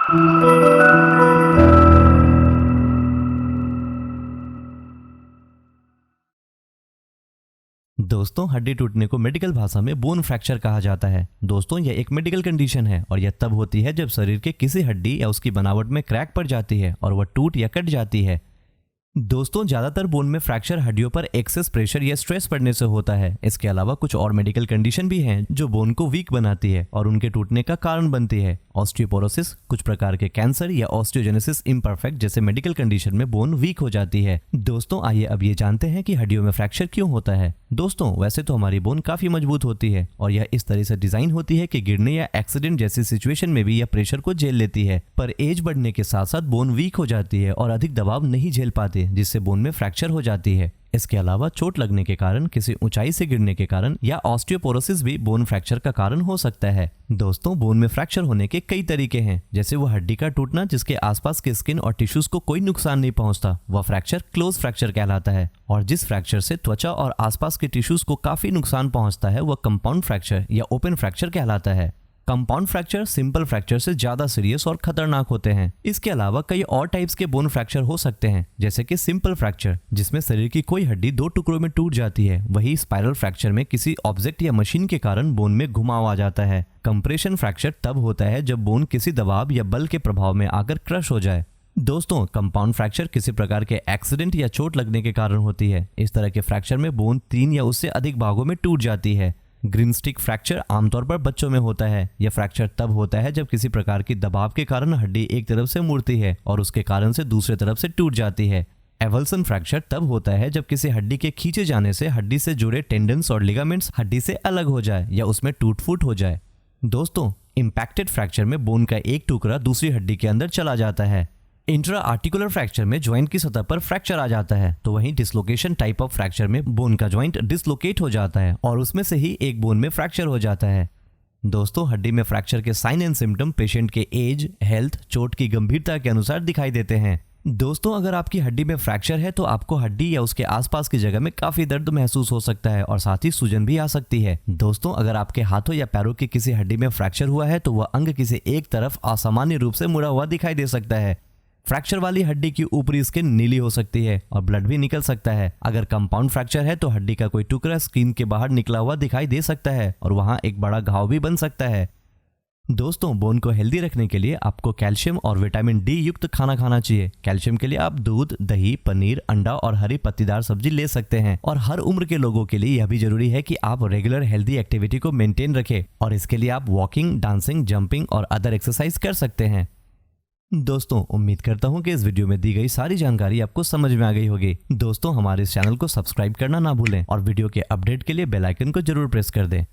दोस्तों, हड्डी टूटने को मेडिकल भाषा में बोन फ्रैक्चर कहा जाता है। दोस्तों, यह एक मेडिकल कंडीशन है और यह तब होती है जब शरीर के किसी हड्डी या उसकी बनावट में क्रैक पड़ जाती है और वह टूट या कट जाती है। दोस्तों, ज्यादातर बोन में फ्रैक्चर हड्डियों पर एक्सेस प्रेशर या स्ट्रेस पड़ने से होता है। इसके अलावा कुछ और मेडिकल कंडीशन भी हैं जो बोन को वीक बनाती है और उनके टूटने का कारण बनती है। ऑस्टियोपोरोसिस, कुछ प्रकार के कैंसर या ऑस्टियोजेनेसिस इम्परफेक्ट जैसे मेडिकल कंडीशन में बोन वीक हो जाती है। दोस्तों, आइए अब ये जानते हैं कि हड्डियों में फ्रैक्चर क्यों होता है। दोस्तों, वैसे तो हमारी बोन काफी मजबूत होती है और यह इस तरह से डिजाइन होती है कि गिरने या एक्सीडेंट जैसी सिचुएशन में भी यह प्रेशर को झेल लेती है। पर एज बढ़ने के साथ साथ बोन वीक हो जाती है और अधिक दबाव नहीं झेल पाती, जिससे बोन में फ्रैक्चर हो जाती है। इसके अलावा चोट लगने के कारण, किसी ऊंचाई से गिरने के कारण या ऑस्टियोपोरोसिस भी बोन फ्रैक्चर का कारण हो सकता है। दोस्तों, बोन में फ्रैक्चर होने के कई तरीके हैं, जैसे वो हड्डी का टूटना जिसके आसपास के स्किन और टिश्यूज को कोई नुकसान नहीं पहुंचता, वह फ्रैक्चर क्लोज फ्रैक्चर कहलाता है। और जिस फ्रैक्चर से त्वचा और आसपास के टिश्यूज को काफी नुकसान पहुंचता है, वह कंपाउंड फ्रैक्चर या ओपन फ्रैक्चर कहलाता है। कंपाउंड फ्रैक्चर सिंपल फ्रैक्चर से ज्यादा सीरियस और खतरनाक होते हैं। इसके अलावा कई और टाइप्स के बोन फ्रैक्चर हो सकते हैं, जैसे कि सिंपल फ्रैक्चर जिसमें शरीर की कोई हड्डी दो टुकड़ों में टूट जाती है। वही स्पाइरल फ्रैक्चर में किसी ऑब्जेक्ट या मशीन के कारण बोन में घुमाव आ जाता है। कंप्रेशन फ्रैक्चर तब होता है जब बोन किसी दबाव या बल के प्रभाव में आकर क्रश हो जाए। दोस्तों, कंपाउंड फ्रैक्चर किसी प्रकार के एक्सीडेंट या चोट लगने के कारण होती है। इस तरह के फ्रैक्चर में बोन 3 या उससे अधिक भागों में टूट जाती है। ग्रीन स्टिक फ्रैक्चर आमतौर पर बच्चों में होता है। यह फ्रैक्चर तब होता है जब किसी प्रकार की दबाव के कारण हड्डी एक तरफ से मुड़ती है और उसके कारण से दूसरे तरफ से टूट जाती है। एवल्सन फ्रैक्चर तब होता है जब किसी हड्डी के खींचे जाने से हड्डी से जुड़े टेंडन्स और लिगामेंट्स हड्डी से अलग हो जाए या उसमें टूट फूट हो जाए। दोस्तों, इंपैक्टेड फ्रैक्चर में बोन का एक टुकड़ा दूसरी हड्डी के अंदर चला जाता है। इंट्रा आर्टिकुलर फ्रैक्चर में ज्वाइंट की सतह पर फ्रैक्चर आ जाता है, तो वहीं डिसलोकेशन टाइप ऑफ फ्रैक्चर में बोन का ज्वाइंट डिसलोकेट हो जाता है और उसमें से ही एक बोन में फ्रैक्चर हो जाता है। दोस्तों, हड्डी में फ्रैक्चर के साइन एंड सिम्टम पेशेंट के एज, हेल्थ, चोट की गंभीरता के अनुसार दिखाई देते हैं। दोस्तों, अगर आपकी हड्डी में फ्रैक्चर है तो आपको हड्डी या उसके आसपास की जगह में काफी दर्द महसूस हो सकता है और साथ ही सूजन भी आ सकती है। दोस्तों, अगर आपके हाथों या पैरों की किसी हड्डी में फ्रैक्चर हुआ है तो वह अंग किसी एक तरफ असामान्य रूप से मुड़ा हुआ दिखाई दे सकता है। फ्रैक्चर वाली हड्डी की ऊपरी स्किन नीली हो सकती है और ब्लड भी निकल सकता है। अगर कंपाउंड फ्रैक्चर है तो हड्डी का कोई टुकड़ा स्किन के बाहर निकला हुआ दिखाई दे सकता है और वहां एक बड़ा घाव भी बन सकता है। दोस्तों, बोन को हेल्दी रखने के लिए आपको कैल्शियम और विटामिन डी युक्त खाना खाना चाहिए। कैल्शियम के लिए आप दूध, दही, पनीर, अंडा और हरी पत्तीदार सब्जी ले सकते हैं। और हर उम्र के लोगों के लिए यह भी जरूरी है कि आप रेगुलर हेल्दी एक्टिविटी को मेंटेन रखें और इसके लिए आप वॉकिंग, डांसिंग, जंपिंग और अदर एक्सरसाइज कर सकते हैं। दोस्तों, उम्मीद करता हूं कि इस वीडियो में दी गई सारी जानकारी आपको समझ में आ गई होगी। दोस्तों, हमारे इस चैनल को सब्सक्राइब करना ना भूलें और वीडियो के अपडेट के लिए बेल आइकन को जरूर प्रेस कर दें।